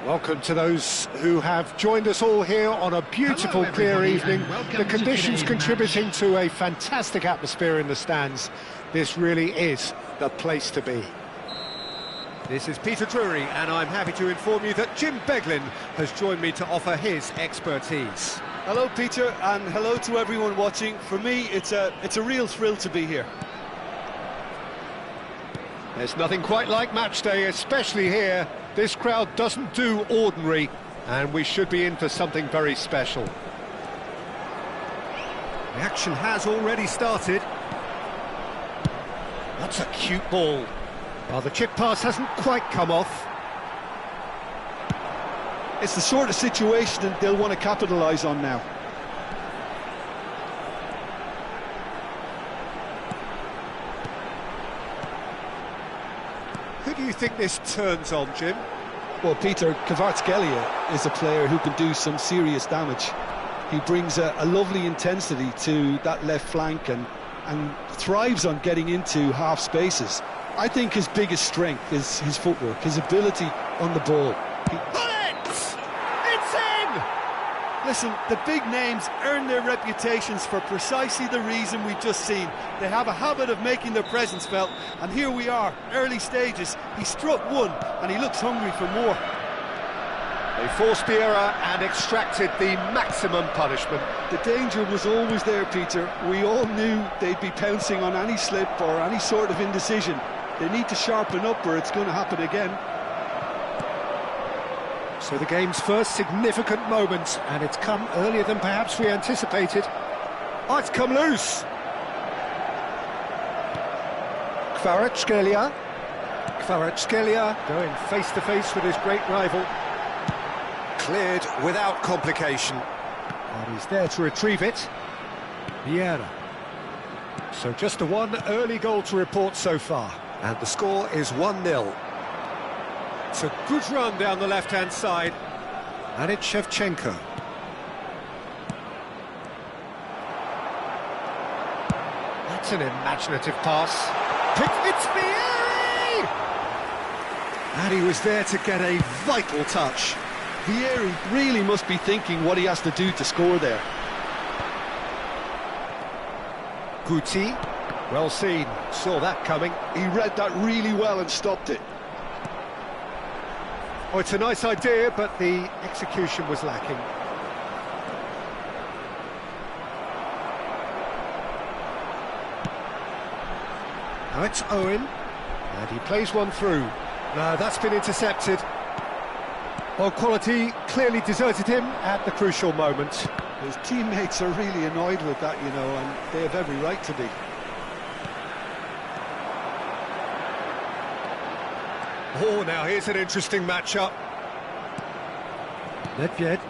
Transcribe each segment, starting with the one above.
Welcome to those who have joined us all here on a beautiful, clear evening. The conditions contributing to a fantastic atmosphere in the stands. This really is the place to be. This is Peter Drury, and I'm happy to inform you that Jim Beglin has joined me to offer his expertise. Hello, Peter, and hello to everyone watching. For me, it's a real thrill to be here. There's nothing quite like match day, especially here. This crowd doesn't do ordinary, and we should be in for something very special. The action has already started. That's a cute ball. Well, the chip pass hasn't quite come off. It's the sort of situation that they'll want to capitalise on now. Who do you think this turns on, Jim? Well, Peter, Kvaratskhelia is a player who can do some serious damage. He brings a lovely intensity to that left flank and thrives on getting into half spaces. I think his biggest strength is his footwork, his ability on the ball. It's in! Listen, the big names earn their reputations for precisely the reason we've just seen. They have a habit of making their presence felt, and here we are, early stages. He struck one, and he looks hungry for more. They forced the error and extracted the maximum punishment. The danger was always there, Peter. We all knew they'd be pouncing on any slip or any sort of indecision. They need to sharpen up or it's going to happen again. So the game's first significant moment, and it's come earlier than perhaps we anticipated. Oh, it's come loose. Kvaratskhelia going face-to-face with his great rival. Cleared without complication. And he's there to retrieve it. Vieira. So just the one early goal to report so far. And the score is 1-0. It's a good run down the left-hand side. And it's Shevchenko. That's an imaginative pass. It's Vieri! And he was there to get a vital touch. Vieri really must be thinking what he has to do to score there. Guti, well seen, saw that coming. He read that really well and stopped it. Oh, it's a nice idea, but the execution was lacking. Now it's Owen, and he plays one through. No, that's been intercepted. Well, quality clearly deserted him at the crucial moment. His teammates are really annoyed with that, you know, and they have every right to be. Oh, now here's an interesting matchup. Nedved.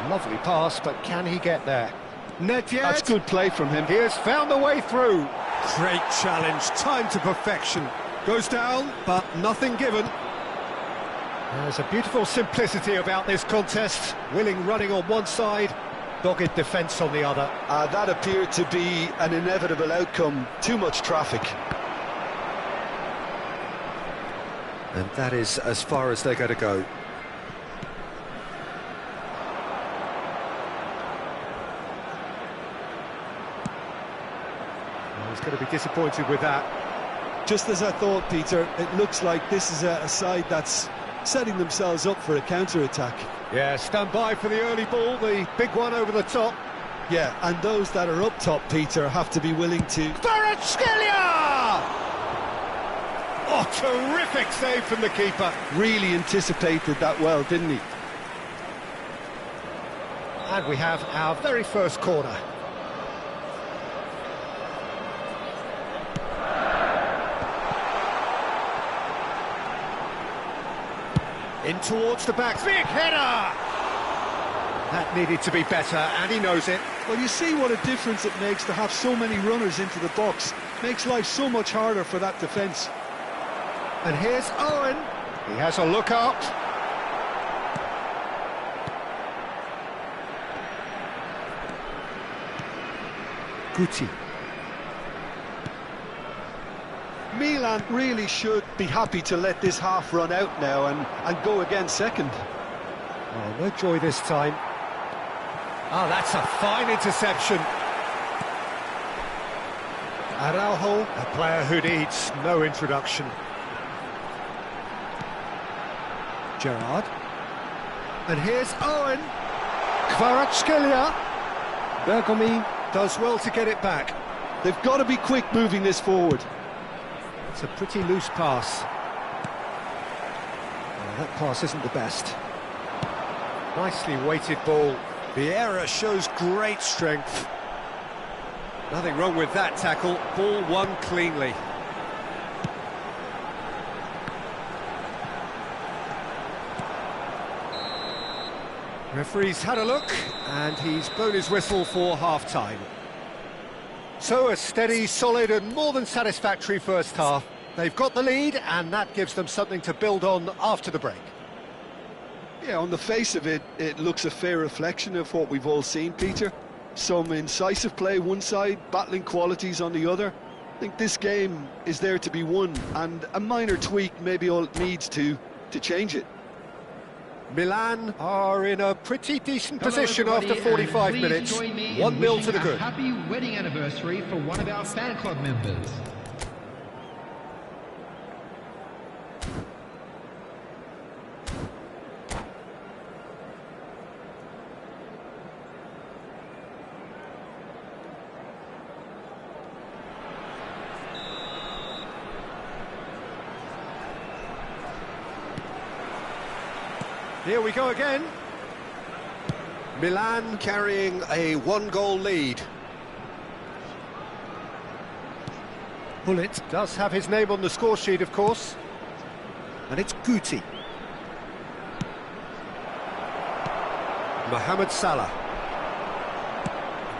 Lovely pass, but can he get there? Nedved. That's good play from him. He has found the way through. Great challenge, time to perfection. Goes down, but nothing given. There's a beautiful simplicity about this contest. Willing running on one side, dogged defence on the other. That appeared to be an inevitable outcome. Too much traffic. And that is as far as they're going to go. Well, he's going to be disappointed with that. Just as I thought, Peter, it looks like this is a side that's setting themselves up for a counter-attack. Yeah, stand by for the early ball, the big one over the top. Yeah, and those that are up top, Peter, have to be willing to... Kvaratskhelia! Oh, terrific save from the keeper. Really anticipated that well, didn't he? And we have our very first corner. In towards the back, big header! That needed to be better, and he knows it. Well, you see what a difference it makes to have so many runners into the box. Makes life so much harder for that defence. And here's Owen. He has a look out. Guti. Milan really should be happy to let this half run out now and go again second. Oh, no joy this time. Oh, that's a fine interception. Araujo, a player who needs no introduction. Gerrard. And here's Owen. Kvaratskhelia. Bergomi does well to get it back. They've got to be quick moving this forward. It's a pretty loose pass. That pass isn't the best. Nicely weighted ball. Vieira shows great strength. Nothing wrong with that tackle. Ball won cleanly. Referee's had a look, and he's blown his whistle for half-time. So a steady, solid and more than satisfactory first half. They've got the lead, and that gives them something to build on after the break. Yeah, on the face of it, it looks a fair reflection of what we've all seen, Peter. Some incisive play one side, battling qualities on the other. I think this game is there to be won, and a minor tweak maybe all it needs to change it. Milan are in a pretty decent position after 45 minutes. 1-0 to the good. Happy wedding anniversary for one of our fan club members. Here we go again. Milan carrying a one-goal lead. Bullet does have his name on the score sheet, of course. And it's Guti. Mohamed Salah.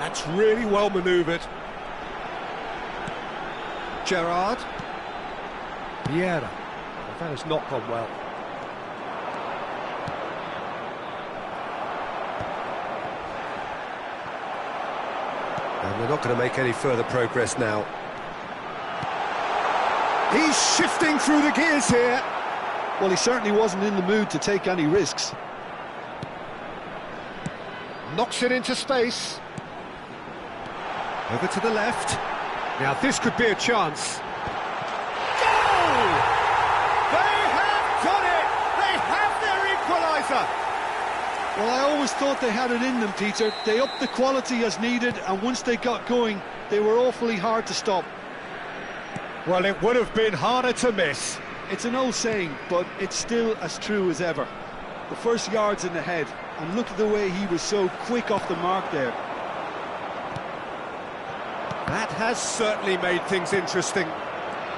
That's really well manoeuvred. Gerrard. Vieira. Well, that has not gone well. And they're not going to make any further progress now. He's shifting through the gears here. Well, he certainly wasn't in the mood to take any risks. Knocks it into space. Over to the left. Now this could be a chance. Goal! They have done it! They have their equaliser! Well, I always thought they had it in them, Peter. They upped the quality as needed, and once they got going, they were awfully hard to stop. Well, it would have been harder to miss. It's an old saying, but it's still as true as ever. The first yard's in the head, and look at the way he was so quick off the mark there. That has certainly made things interesting.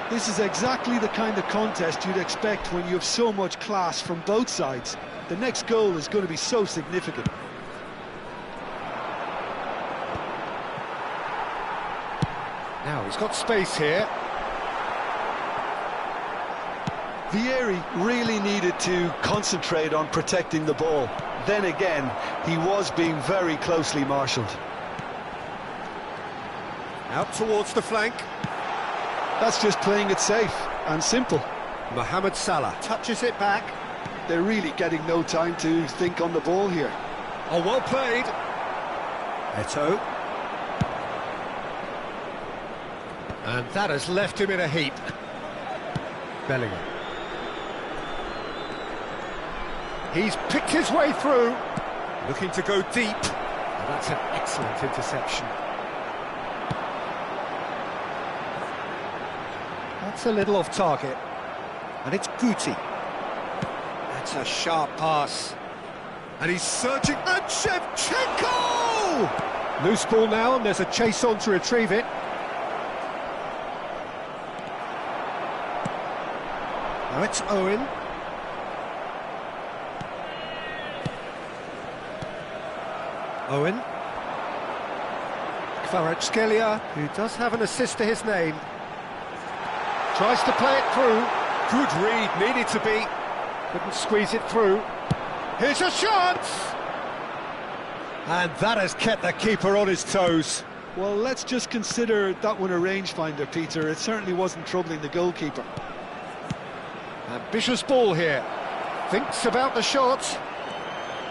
This is exactly the kind of contest you'd expect when you have so much class from both sides. The next goal is going to be so significant. Now he's got space here. Vieri really needed to concentrate on protecting the ball. Then again, he was being very closely marshalled. Out towards the flank. That's just playing it safe and simple. Mohamed Salah touches it back. They're really getting no time to think on the ball here. Oh, well played. Eto'o. And that has left him in a heap. Bellingham. He's picked his way through. Looking to go deep. And that's an excellent interception. That's a little off target. And it's Guti. That's a sharp pass. And he's searching. And Shevchenko! Loose ball now, and there's a chase on to retrieve it. Now it's Owen. Owen. Kvaratskhelia, who does have an assist to his name. Tries to play it through. Good read, needed to be. Couldn't squeeze it through. Here's a chance! And that has kept the keeper on his toes. Well, let's just consider that one a rangefinder, Peter. It certainly wasn't troubling the goalkeeper. Ambitious ball here. Thinks about the shot.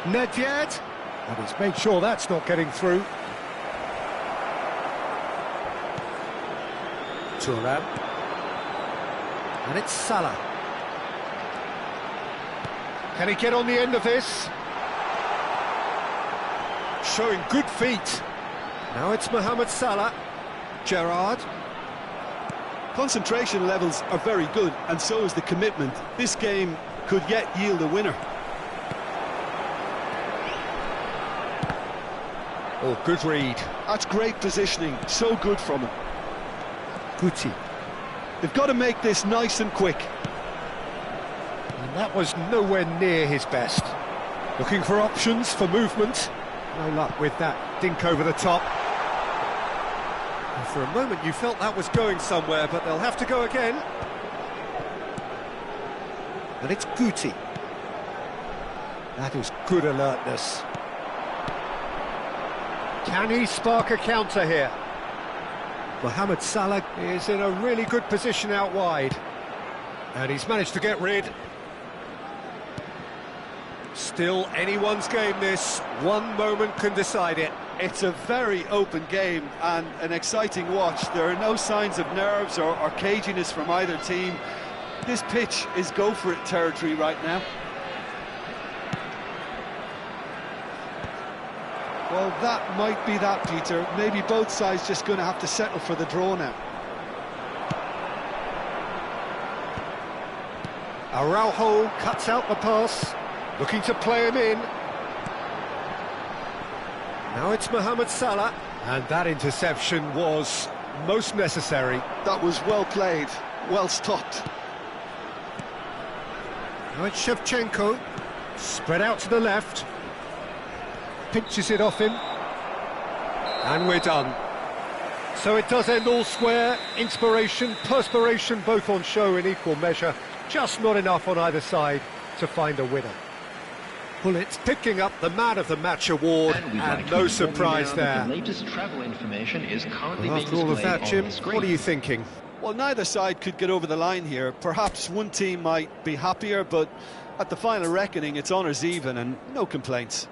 Nedved. And he's made sure that's not getting through. Thuram. And it's Salah. Can he get on the end of this? Showing good feet. Now it's Mohamed Salah. Gerrard. Concentration levels are very good, and so is the commitment. This game could yet yield a winner. Oh, good read. That's great positioning, so good from him. Guti. They've got to make this nice and quick. And that was nowhere near his best. Looking for options for movement. No luck with that dink over the top. And for a moment you felt that was going somewhere, but they'll have to go again. And it's Guti. That is good alertness. Can he spark a counter here? Mohamed Salah is in a really good position out wide. And he's managed to get rid. Still anyone's game this. One moment can decide it. It's a very open game and an exciting watch. There are no signs of nerves or caginess from either team. This pitch is go-for-it territory right now. Well, that might be that, Peter. Maybe both sides just going to have to settle for the draw now. Araujo cuts out the pass, looking to play him in. Now it's Mohamed Salah, and that interception was most necessary. That was well played, well stopped. Now it's Shevchenko, spread out to the left. Pinches it off him, and we're done. So it does end all square. Inspiration, perspiration, both on show in equal measure. Just not enough on either side to find a winner. Bullets picking up the Man of the Match award, and no surprise there. The latest travel information is currently being After all of that, Jim, screen. what are you thinking? Well, neither side could get over the line here. Perhaps one team might be happier, but at the final reckoning, it's honours even and no complaints.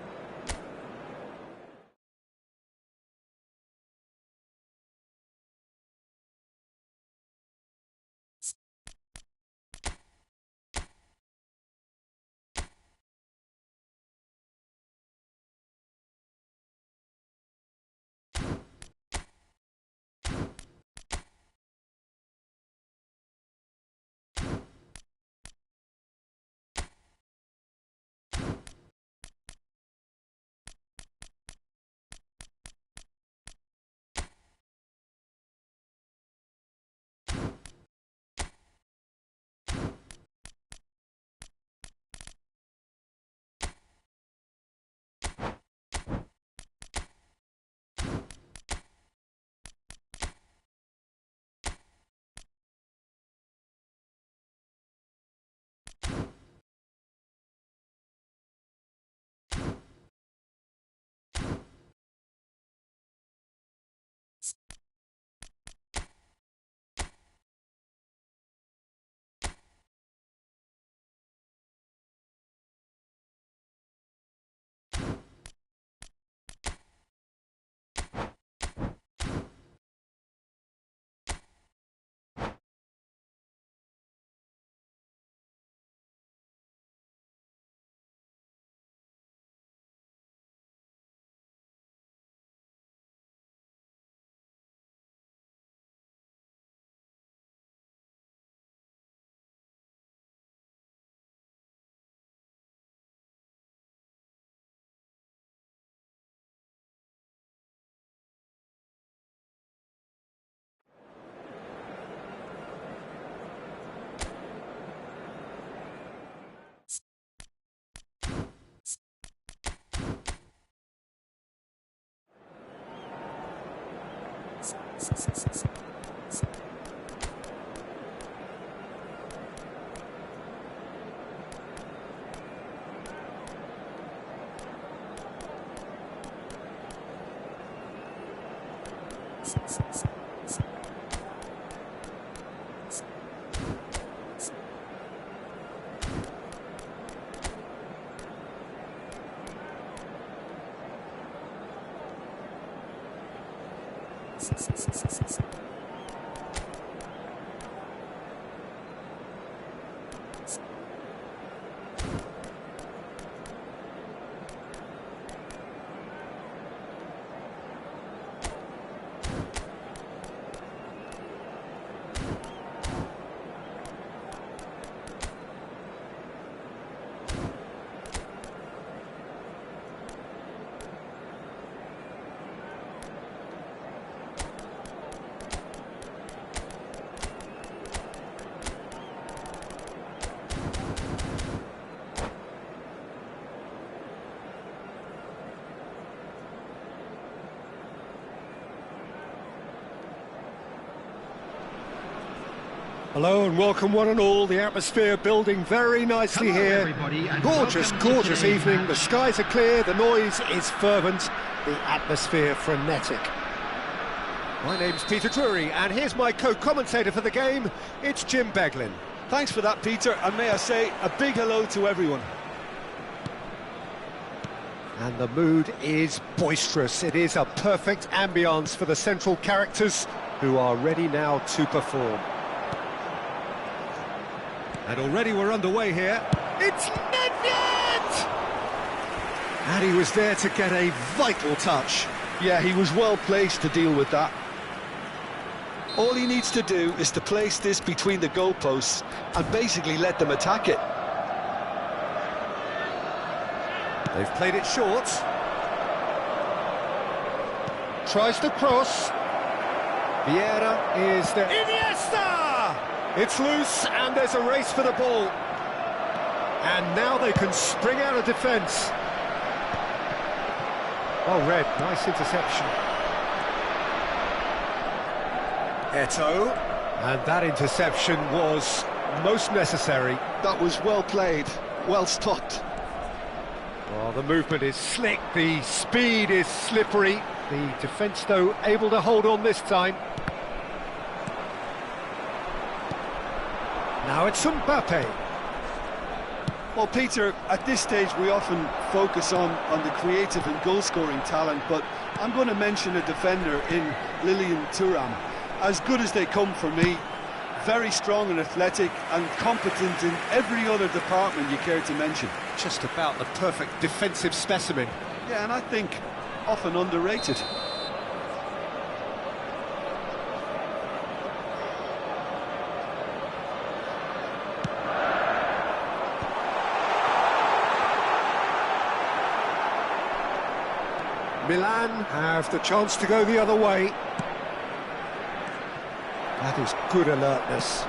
Hello and welcome one and all. The atmosphere building very nicely Hello, here. everybody, and Gorgeous, welcome to gorgeous today's evening. match. The skies are clear, the noise is fervent, the atmosphere frenetic. My name's Peter Drury, and here's my co-commentator for the game. It's Jim Beglin. Thanks for that, Peter, and may I say a big hello to everyone. And the mood is boisterous. It is a perfect ambience for the central characters who are ready now to perform. And already we're underway here. It's Nedved! And he was there to get a vital touch. Yeah, he was well placed to deal with that. All he needs to do is to place this between the goalposts and basically let them attack it. They've played it short. Tries to cross. Vieira is there. Iniesta! It's loose and there's a race for the ball. And now they can spring out of defence. Oh, Red, nice interception. Eto'o. And that interception was most necessary. That was well played, well stopped. Well, the movement is slick, the speed is slippery. The defence, though, able to hold on this time. Now it's Mbappe. Well, Peter, at this stage we often focus on the creative and goal-scoring talent, but I'm going to mention a defender in Lilian Thuram. As good as they come for me, very strong and athletic and competent in every other department you care to mention. Just about the perfect defensive specimen. Yeah, and I think often underrated. Milan have the chance to go the other way. That is good alertness.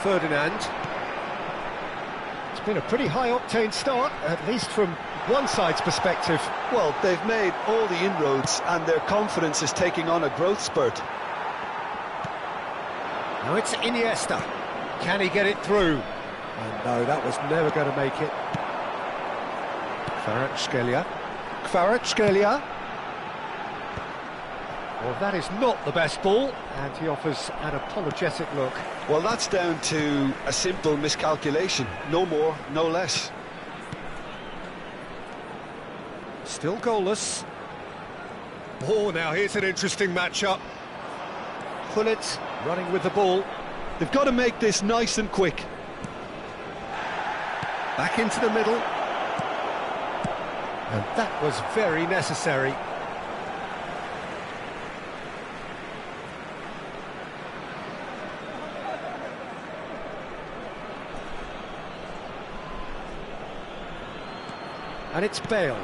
Ferdinand. It's been a pretty high-octane start, at least from one side's perspective. Well, they've made all the inroads and their confidence is taking on a growth spurt. Now it's Iniesta. Can he get it through? And no, that was never going to make it. Kvaratskhelia. Kvaratskhelia. Well, that is not the best ball, and he offers an apologetic look. Well, that's down to a simple miscalculation. No more, no less. Still goalless. Oh, now here's an interesting matchup. Gullit running with the ball. They've got to make this nice and quick. Back into the middle. And that was very necessary. And it's Bale.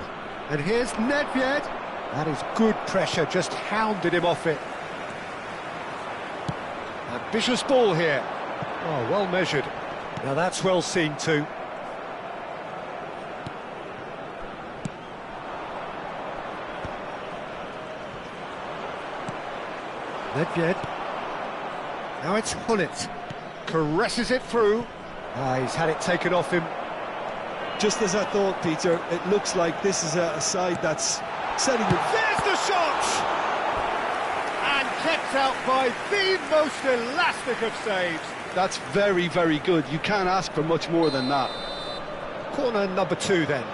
And here's Nedved. That is good pressure, just hounded him off it. Ambitious ball here. Oh, well measured. Now that's well seen too. Nedved. Now it's Hullet. Caresses it through. He's had it taken off him. Just as I thought, Peter, it looks like this is a side that's setting the... There's the shot! And kept out by the most elastic of saves. That's very, very good. You can't ask for much more than that. Corner number 2 then.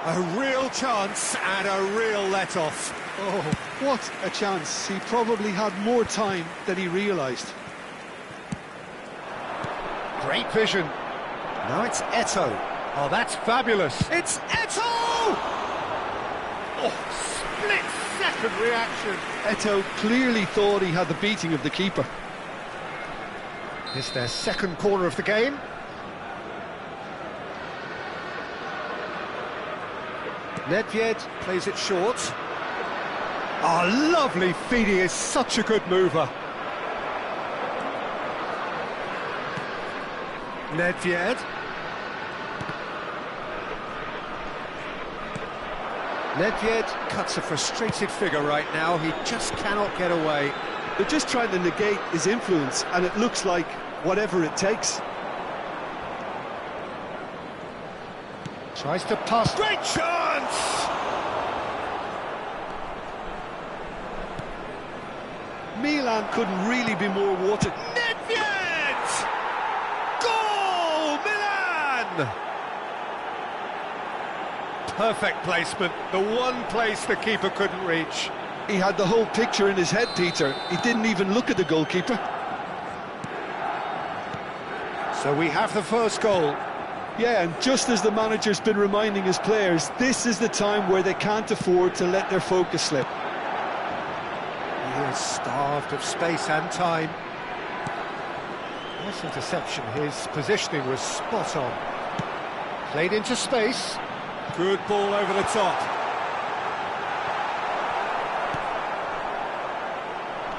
A real chance and a real let-off. Oh, what a chance. He probably had more time than he realised. Great vision. Now it's Eto'o. Oh, that's fabulous. It's Eto'o! Oh, split-second reaction. Eto'o clearly thought he had the beating of the keeper. It's their second corner of the game. Nedved plays it short. Oh, lovely feed, he is such a good mover. Nedved. Nedved cuts a frustrated figure right now, he just cannot get away. They're just trying to negate his influence, and it looks like whatever it takes. Tries to pass. Great chance! Milan couldn't really be more watered. Nedved! Goal! Milan! Perfect placement, the one place the keeper couldn't reach. He had the whole picture in his head, Peter. He didn't even look at the goalkeeper. So we have the first goal. Yeah, and just as the manager's been reminding his players, this is the time where they can't afford to let their focus slip. He is starved of space and time. Nice interception, his positioning was spot on. Played into space. Good ball over the top.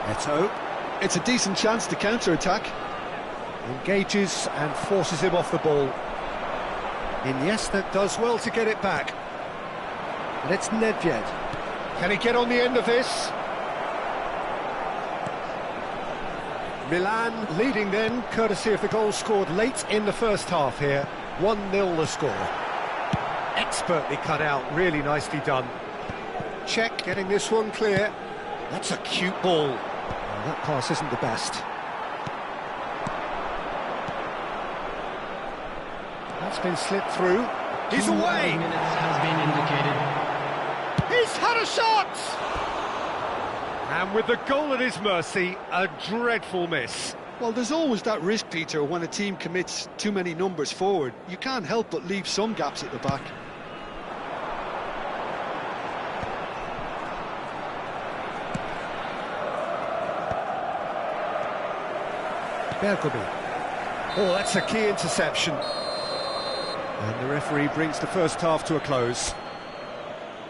Eto'o. It's a decent chance to counter-attack. Engages and forces him off the ball. Iniesta does well to get it back. And it's Nedved. Can he get on the end of this? Milan leading then, courtesy of the goal scored late in the first half here. 1-0 the score. Expertly cut out, really nicely done. Czech getting this one clear. That's a cute ball. Oh, that pass isn't the best. That's been slipped through. He's away! Minutes has been indicated. He's had a shot! And with the goal at his mercy, a dreadful miss. Well, there's always that risk, Peter, when a team commits too many numbers forward. You can't help but leave some gaps at the back. Bergomi. Oh, that's a key interception. And the referee brings the first half to a close.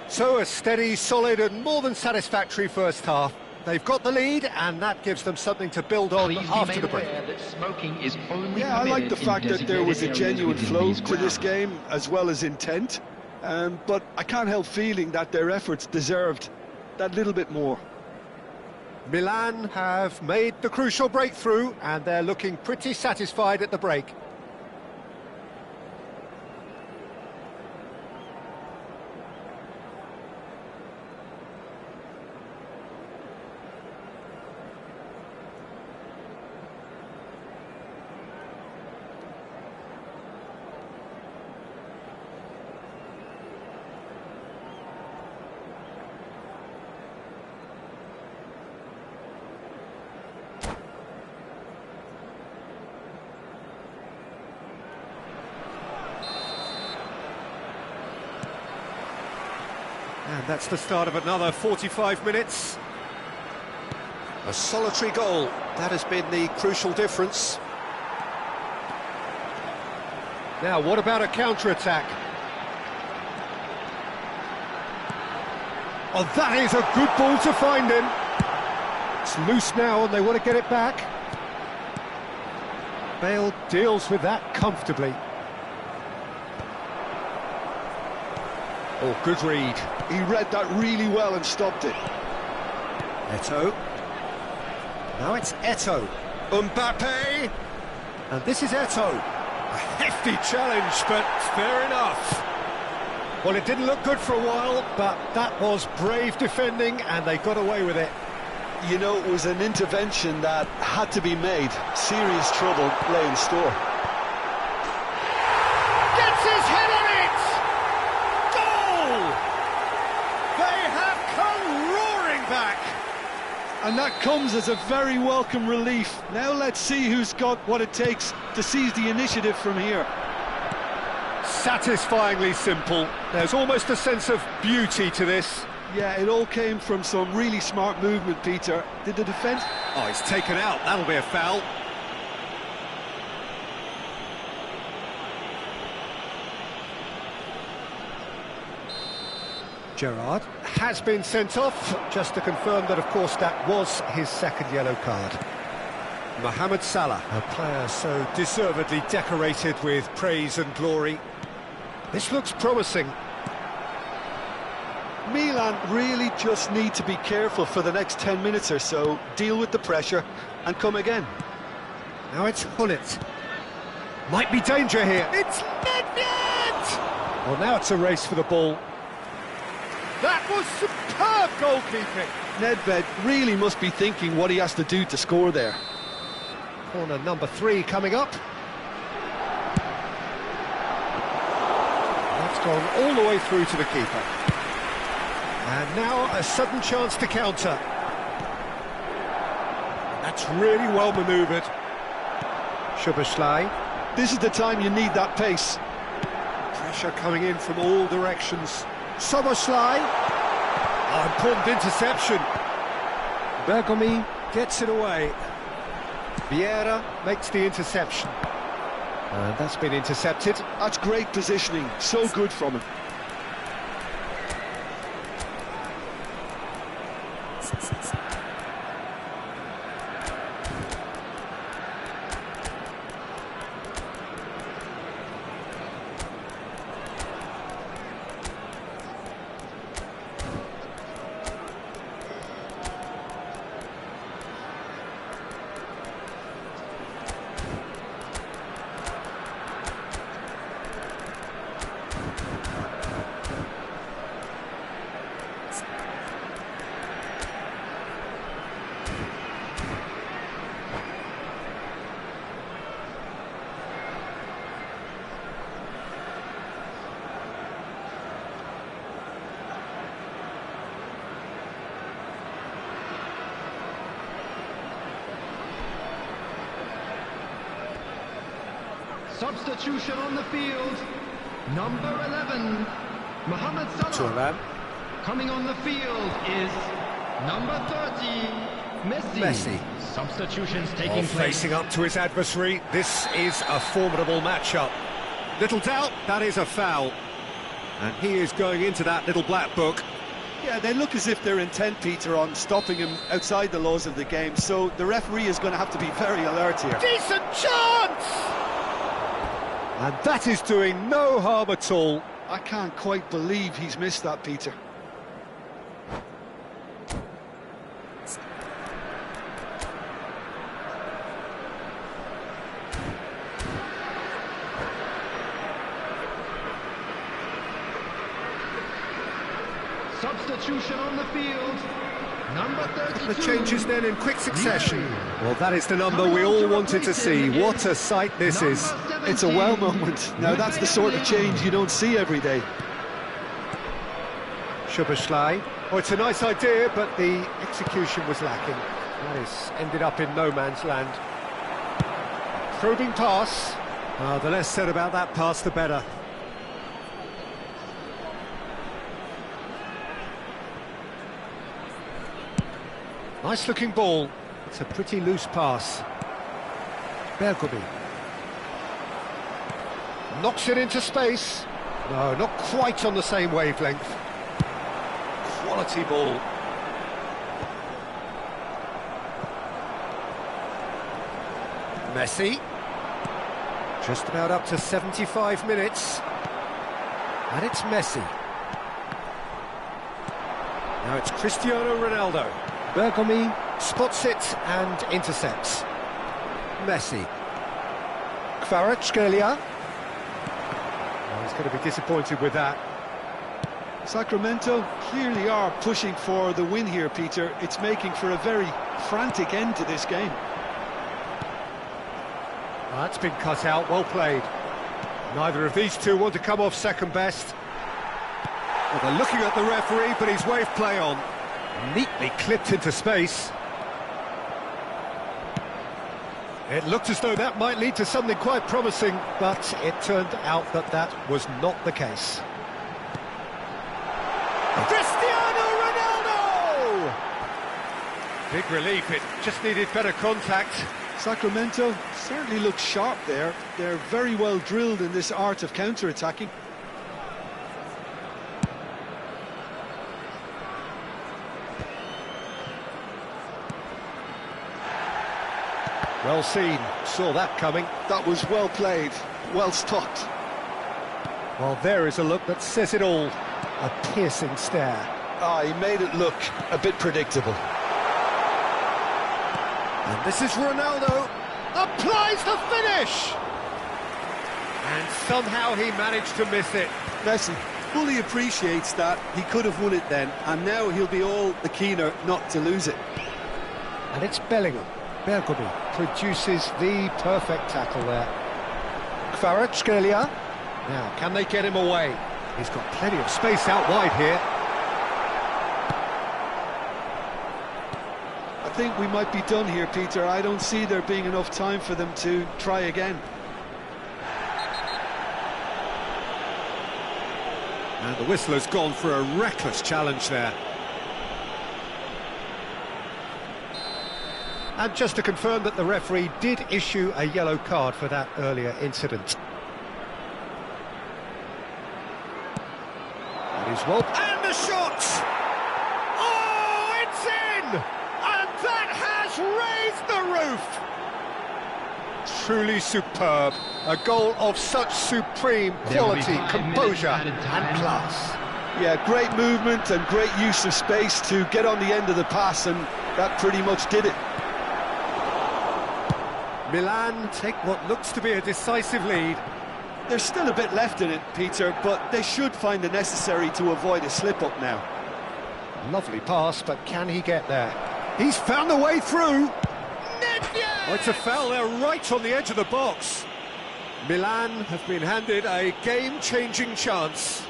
So a steady, solid and more than satisfactory first half. They've got the lead and that gives them something to build on after the break. That smoking is only Yeah, I like the fact that there was a genuine flow to this game. game, as well as intent. But I can't help feeling that their efforts deserved that little bit more. Milan have made the crucial breakthrough and they're looking pretty satisfied at the break. And that's the start of another 45 minutes. A solitary goal, that has been the crucial difference. Now, what about a counter-attack? Oh, that is a good ball to find him. It's loose now and they want to get it back. Bale deals with that comfortably. Oh, good read. He read that really well and stopped it. Eto'o. Now it's Eto'o. Mbappe! And this is Eto'o. A hefty challenge, but fair enough. Well, it didn't look good for a while, but that was brave defending, and they got away with it. You know, it was an intervention that had to be made. Serious trouble lay in store. Gets his head on it! Goal! They have come roaring back. And that comes as a very welcome relief. Now let's see who's got what it takes to seize the initiative from here. Satisfyingly simple. There's almost a sense of beauty to this. Yeah, it all came from some really smart movement, Peter. Did the defence... Oh, it's taken out. That'll be a foul. Gerrard has been sent off, just to confirm that, of course, that was his second yellow card. Mohamed Salah, a player so deservedly decorated with praise and glory. This looks promising. Milan really just need to be careful for the next 10 minutes or so, deal with the pressure and come again. Now it's Hullet. Might be danger here. It's Nedved! Well, now it's a race for the ball. That was superb goalkeeping. Nedved really must be thinking what he has to do to score there. Corner number 3 coming up. That's gone all the way through to the keeper. And now a sudden chance to counter. That's really well manoeuvred. Szoboszlai. This is the time you need that pace. Pressure coming in from all directions. Szoboszlai. Oh, important interception. Bergomi gets it away. Vieira makes the interception. And that's been intercepted. That's great positioning, so good from him. Substitution on the field. Number 11, Mohamed Salah. Coming on the field is number 30, Messi. Substitutions taking place. Facing up to his adversary, this is a formidable matchup. Little doubt, that is a foul. And he is going into that little black book. Yeah, they look as if they're intent, Peter, on stopping him outside the laws of the game, so the referee is going to have to be very alert here. Decent chance! And that is doing no harm at all. I can't quite believe he's missed that, Peter. Substitution on the field. Number 32. The changes then in quick succession. Well, that is the number we all wanted to see. What a sight this is. It's a wow moment. Now, that's the sort of change you don't see every day. Szoboszlai. Oh, it's a nice idea, but the execution was lacking. That is ended up in no man's land. Probing pass. Oh, the less said about that pass, the better. Nice looking ball. It's a pretty loose pass. Bergomi. Knocks it into space. No, not quite on the same wavelength. Quality ball. Messi. Just about up to 75 minutes. And it's Messi. Now it's Cristiano Ronaldo. Bergomi spots it and intercepts. Messi. Kvaratskhelia. Well, he's going to be disappointed with that. Sacramento clearly are pushing for the win here, Peter. It's making for a very frantic end to this game. Well, that's been cut out, well played. Neither of these two want to come off second best. Well, they're looking at the referee, but he's waved play on. Neatly clipped into space. It looked as though that might lead to something quite promising, but it turned out that that was not the case. Cristiano Ronaldo! Big relief, it just needed better contact. Sacramento certainly look sharp there. They're very well drilled in this art of counter-attacking. Well seen, saw that coming. That was well played, well stopped. Well, there is a look that says it all. A piercing stare. Ah, he made it look a bit predictable. And this is Ronaldo. Applies the finish! And somehow he managed to miss it. Messi fully appreciates that he could have won it then, and now he'll be all the keener not to lose it. And it's Bellingham. Bergomi produces the perfect tackle there. Kvaratskhelia. Now, can they get him away? He's got plenty of space out wide here. I think we might be done here, Peter. I don't see there being enough time for them to try again. And the whistle has gone for a reckless challenge there. And just to confirm that the referee did issue a yellow card for that earlier incident. And he's well... And the shot! Oh, it's in! And that has raised the roof! Truly superb. A goal of such supreme quality, composure and class. Yeah, great movement and great use of space to get on the end of the pass, and that pretty much did it. Milan take what looks to be a decisive lead. There's still a bit left in it, Peter, but they should find the necessary to avoid a slip-up now. Lovely pass, but can he get there? He's found the way through. Oh, it's a foul there right on the edge of the box. Milan have been handed a game-changing chance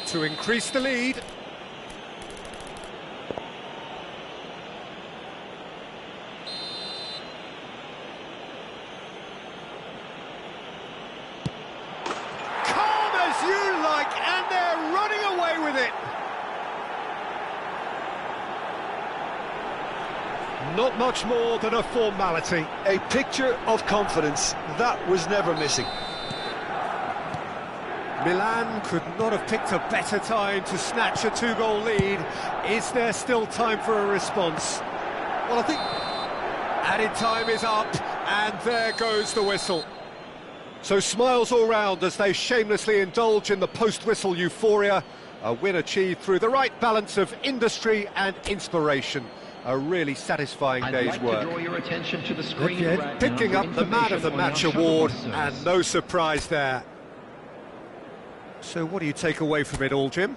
to increase the lead. And they're running away with it. Not much more than a formality. A picture of confidence. That was never missing. Milan could not have picked a better time to snatch a two-goal lead. Is there still time for a response? Well, I think added time is up, and there goes the whistle. So smiles all round as they shamelessly indulge in the post-whistle euphoria. A win achieved through the right balance of industry and inspiration. A really satisfying day's work. Draw your attention to the screen right picking up the Man of the Match award, and no surprise there. So what do you take away from it all, Jim?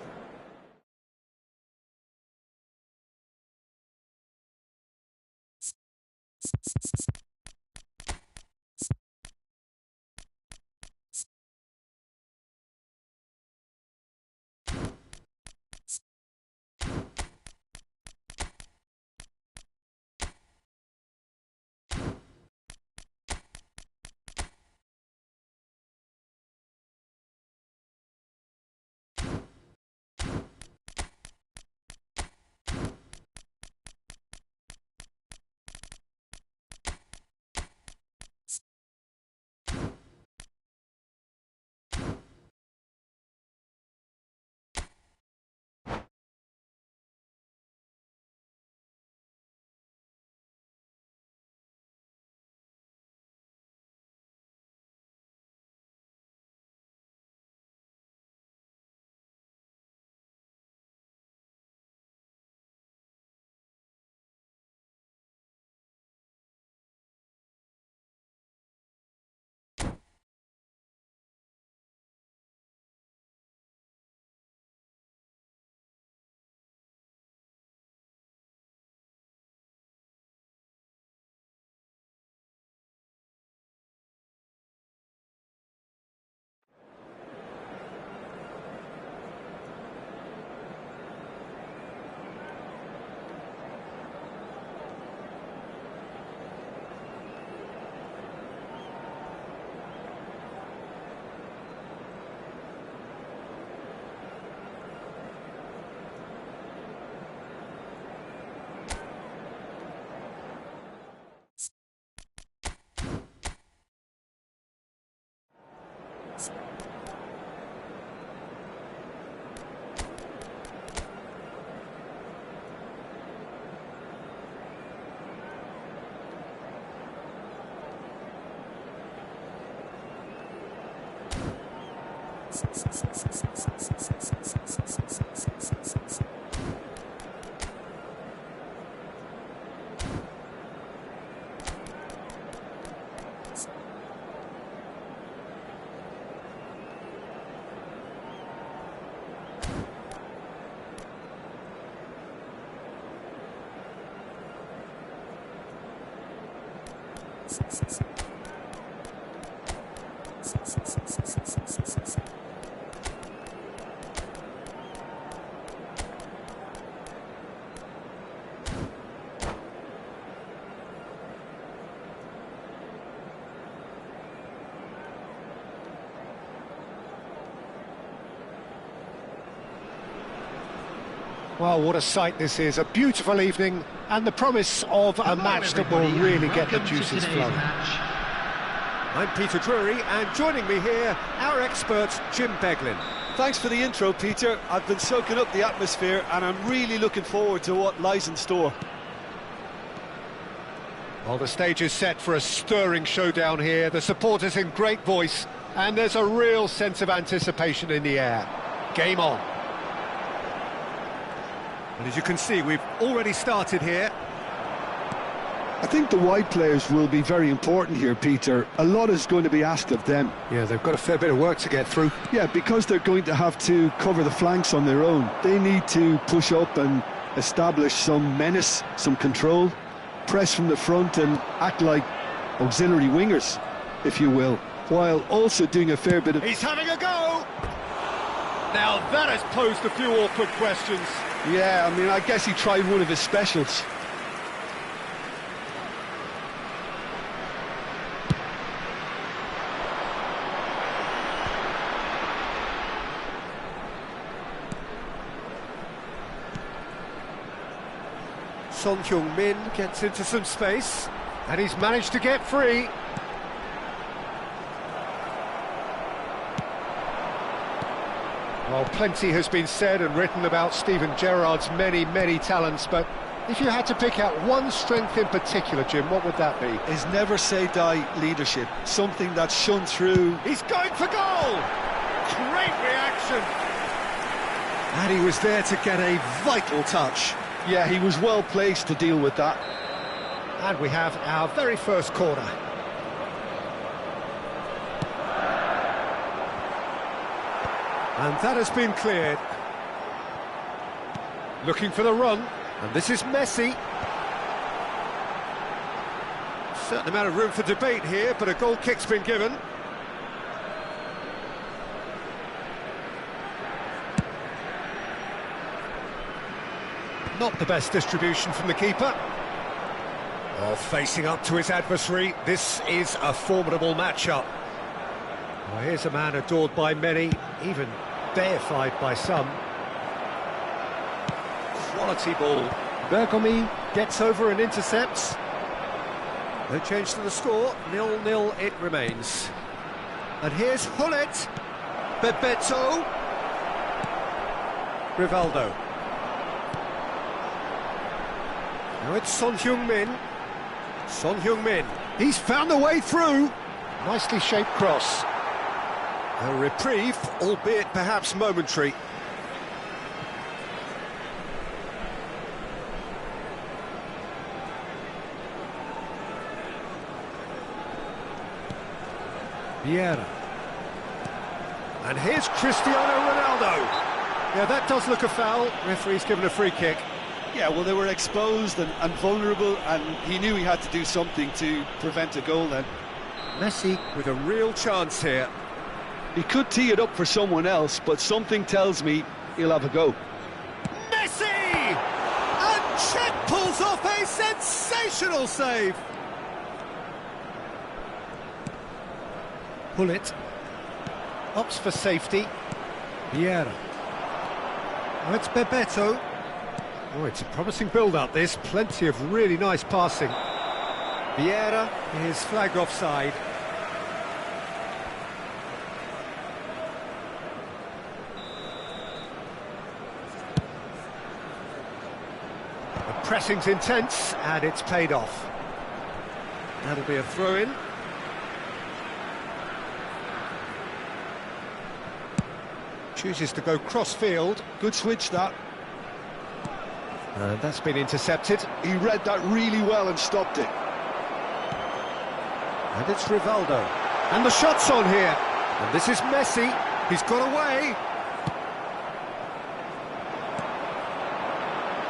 Well, what a sight this is. A beautiful evening and the promise of a match that will really get the juices flowing. I'm Peter Drury, and joining me here, our expert, Jim Beglin. Thanks for the intro, Peter. I've been soaking up the atmosphere, and I'm really looking forward to what lies in store. Well, the stage is set for a stirring showdown here. The supporters in great voice, and there's a real sense of anticipation in the air. Game on. And as you can see, we've already started here. I think the wide players will be very important here, Peter. A lot is going to be asked of them. Yeah, they've got a fair bit of work to get through. Yeah, because they're going to have to cover the flanks on their own. They need to push up and establish some menace, some control, press from the front and act like auxiliary wingers, if you will, while also doing a fair bit of... He's having a go! Now that has posed a few awkward questions. Yeah, I mean, I guess he tried one of his specials. Son Heung-min gets into some space, and he's managed to get free. Well, plenty has been said and written about Steven Gerrard's many, many talents, but if you had to pick out one strength in particular, Jim, what would that be? His never-say-die leadership, something that's shone through. He's going for goal! Great reaction! And he was there to get a vital touch. Yeah, he was well placed to deal with that. And we have our very first corner. And that has been cleared. Looking for the run, and this is Messi. Certain amount of room for debate here, but a goal kick's been given. Not the best distribution from the keeper. Oh, facing up to his adversary, this is a formidable matchup. Well, here's a man adored by many, even deified by some. Quality ball. Bergomi gets over and intercepts. No change to the score, 0-0 it remains. And here's Hullet. Bebeto. Rivaldo. Now it's Son Heung-min. Son Heung-min. He's found a way through. Nicely shaped cross. A reprieve, albeit perhaps momentary. Vieira. And here's Cristiano Ronaldo. Yeah, that does look a foul. Referee's given a free kick. Yeah, well, they were exposed and vulnerable, and he knew he had to do something to prevent a goal then. Messi with a real chance here. He could tee it up for someone else, but something tells me he'll have a go. Messi! And Chet pulls off a sensational save. Hullet opts for safety. Vieira. Oh, it's Bebeto. Oh, it's a promising build-up, this. Plenty of really nice passing. Vieira is flagged offside. The pressing's intense, and it's paid off. That'll be a throw-in. Chooses to go cross-field. Good switch, that. And that's been intercepted. He read that really well and stopped it. And it's Rivaldo. And the shot's on here. And this is Messi. He's got away.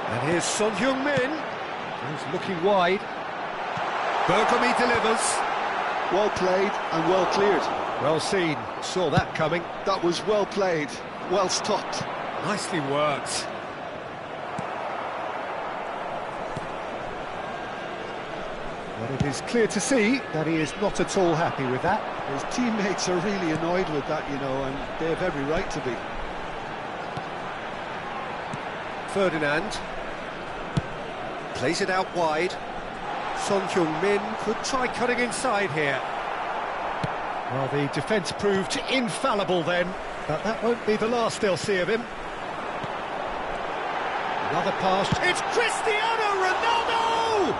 And here's Son Heung-min. He's looking wide. Bergami delivers. Well played and well cleared. Well seen. Saw that coming. That was well played, well stopped. Nicely worked. But it is clear to see that he is not at all happy with that. His teammates are really annoyed with that, you know, and they have every right to be. Ferdinand plays it out wide. Son Heung-min could try cutting inside here. Well, the defence proved infallible then, but that won't be the last they'll see of him. Another pass. It's Cristiano Ronaldo!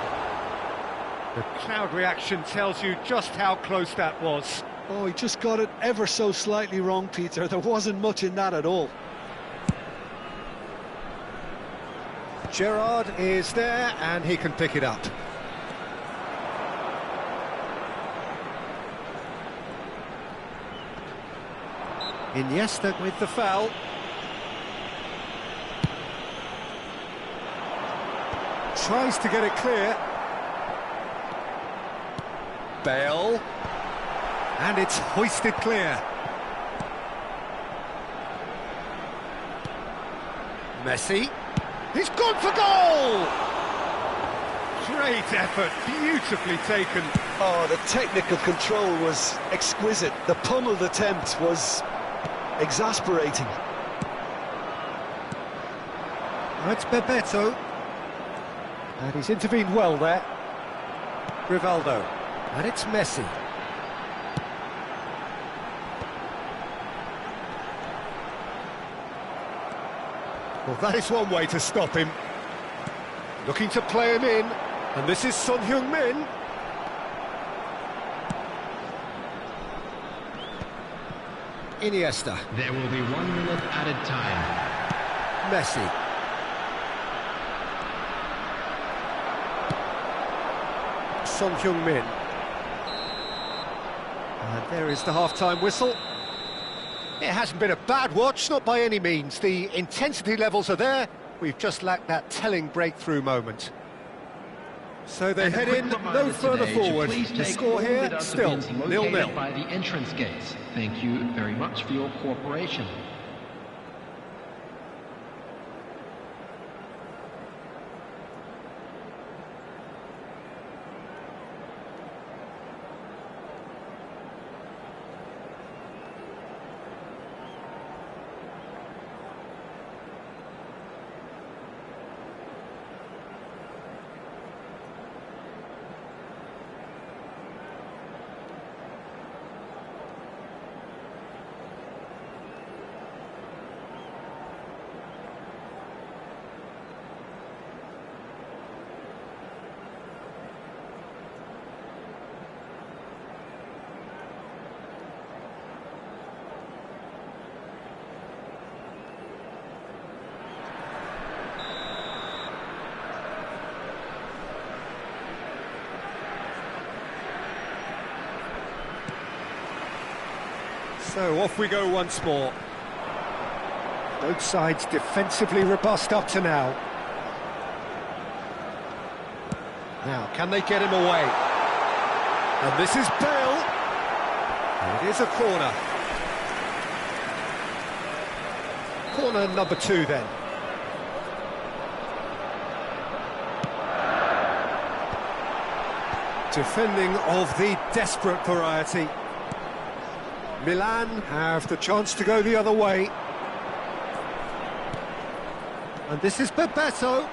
The crowd reaction tells you just how close that was. Oh, he just got it ever so slightly wrong, Peter. There wasn't much in that at all. Gerrard is there, and he can pick it up. Iniesta with the foul. Tries to get it clear. Bale. And it's hoisted clear. Messi. He's gone for goal! Great effort, beautifully taken. Oh, the technical control was exquisite. The pummeled attempt was exasperating. It's Bebeto. And he's intervened well there. Rivaldo. And it's Messi. Well, that is one way to stop him. Looking to play him in. And this is Son Heung-min. Iniesta. There will be 1 minute added time. Messi. Son Heung-min. And there is the half-time whistle. It hasn't been a bad watch, not by any means. The intensity levels are there. We've just lacked that telling breakthrough moment. So they head in no further forward. The score here, still 0-0. By the entrance gates. Thank you very much for your cooperation. So off we go once more. Both sides defensively robust up to now. Now, can they get him away? And this is Bale. And it is a corner. Corner number 2 then. Defending of the desperate variety. Milan have the chance to go the other way. And this is Bebeto.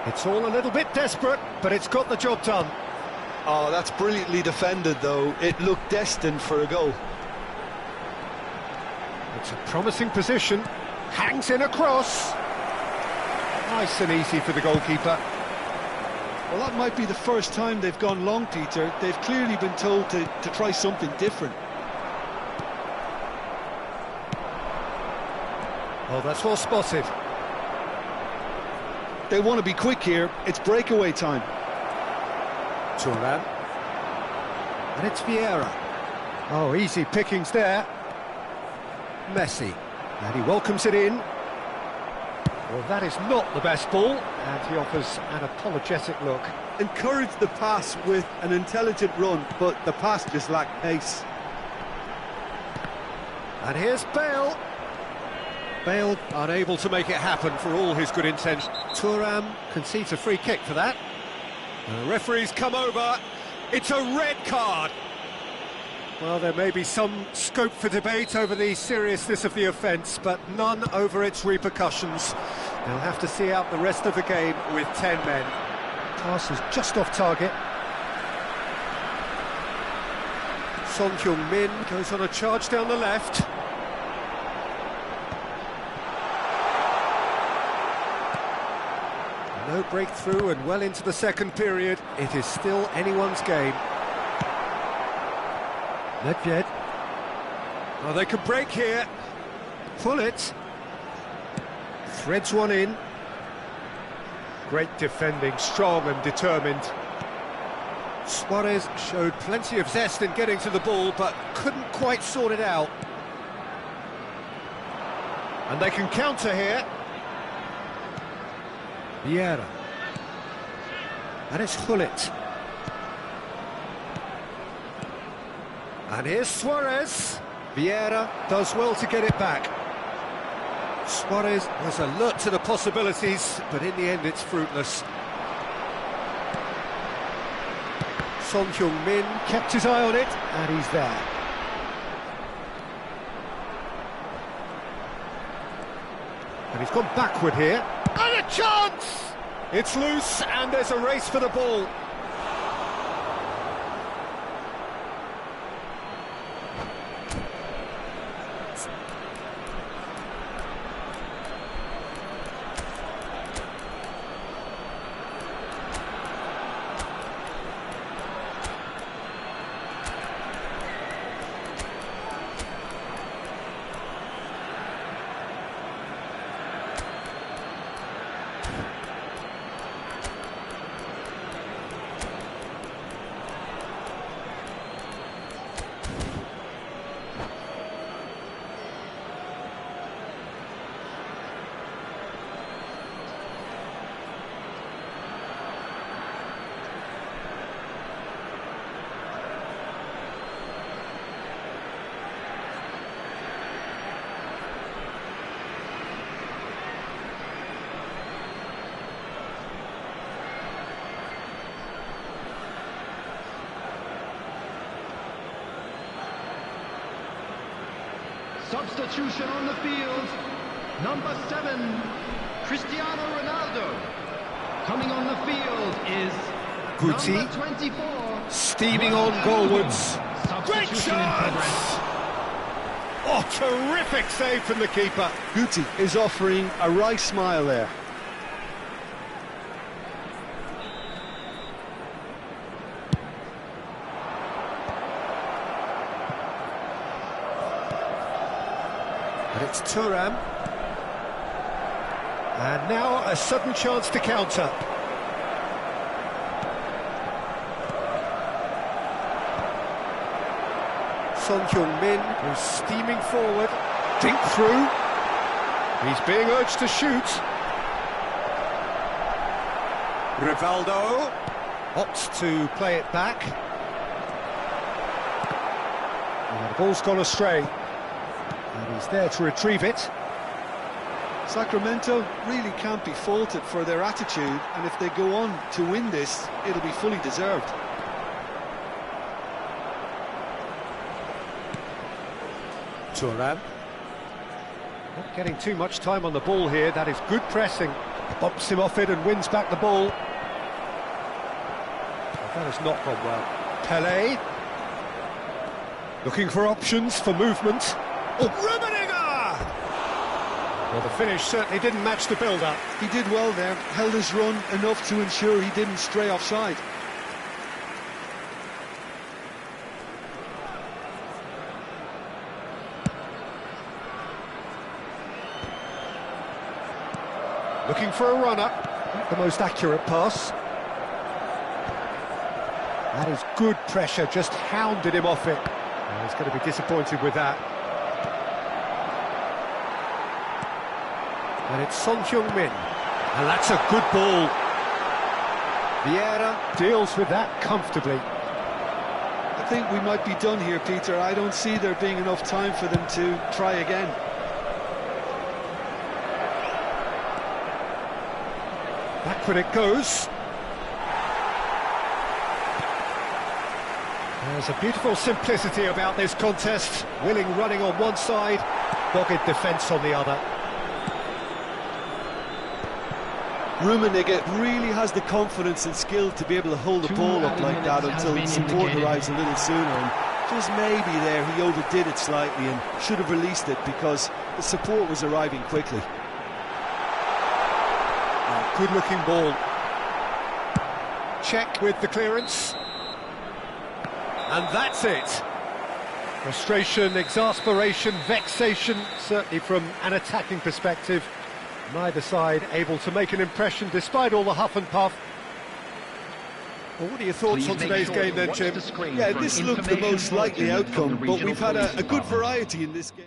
It's all a little bit desperate, but it's got the job done. Oh, that's brilliantly defended, though. It looked destined for a goal. It's a promising position. Hangs in a cross. Nice and easy for the goalkeeper. Well, that might be the first time they've gone long, Peter. They've clearly been told to try something different. Oh, that's well spotted. They want to be quick here. It's breakaway time. Thuram. And it's Vieira. Oh, easy pickings there. Messi. And he welcomes it in. Well, that is not the best ball, and he offers an apologetic look. Encourage the pass with an intelligent run, but the pass just lacked pace. And here's Bale. Bale unable to make it happen for all his good intentions. Thuram concedes a free kick for that. The referee's come over. It's a red card. Well, there may be some scope for debate over the seriousness of the offence, but none over its repercussions. They'll have to see out the rest of the game with 10 men. Pass is just off target. Son Heung-min goes on a charge down the left. No breakthrough and well into the second period. It is still anyone's game. Nedved. Oh, they can break here. Pull it. Threads one in. Great defending, strong and determined. Suarez showed plenty of zest in getting to the ball, but couldn't quite sort it out. And they can counter here. Vieira. And it's Hullet. And here's Suarez. Vieira does well to get it back. Suarez was alert to the possibilities, but in the end it's fruitless. Son Heung-min kept his eye on it, and he's there. And he's gone backward here. And a chance! It's loose, and there's a race for the ball. Substitution on the field. Number 7, Cristiano Ronaldo. Coming on the field is Guti. number 24. Steaming on goalwards. Great Substitution in progress. chance! Oh, terrific save from the keeper. Guti is offering a wry smile there. And it's Thuram. And now a sudden chance to counter. Son Heung-min, who's steaming forward. Dink through. He's being urged to shoot. Rivaldo opts to play it back. And the ball's gone astray. And he's there to retrieve it. Sacramento really can't be faulted for their attitude, and if they go on to win this, it'll be fully deserved. Thuram. Not getting too much time on the ball here. That is good pressing. Bumps him off it and wins back the ball. Well, that has not gone well. Pelé. Looking for options for movement. Oh, Rummenigge! Well, the finish certainly didn't match the build-up. He did well there, held his run enough to ensure he didn't stray offside. looking for a runner. The most accurate pass. That is good pressure, just hounded him off it. Oh, he's going to be disappointed with that. And it's Son Heung-min. And that's a good ball. Vieira deals with that comfortably. I think we might be done here, Peter. I don't see there being enough time for them to try again. Backward it goes. There's a beautiful simplicity about this contest. Willing running on one side, dogged defence on the other. Rummenigge really has the confidence and skill to be able to hold the ball up like that until support arrives a little sooner. And just maybe there he overdid it slightly and should have released it because the support was arriving quickly. Oh, good-looking ball. Check with the clearance. And that's it. Frustration, exasperation, vexation, certainly from an attacking perspective. Neither side able to make an impression despite all the huff and puff. Well, what are your thoughts on today's game then, Jim? Yeah, this looked the most likely outcome, but we've had a good variety in this game.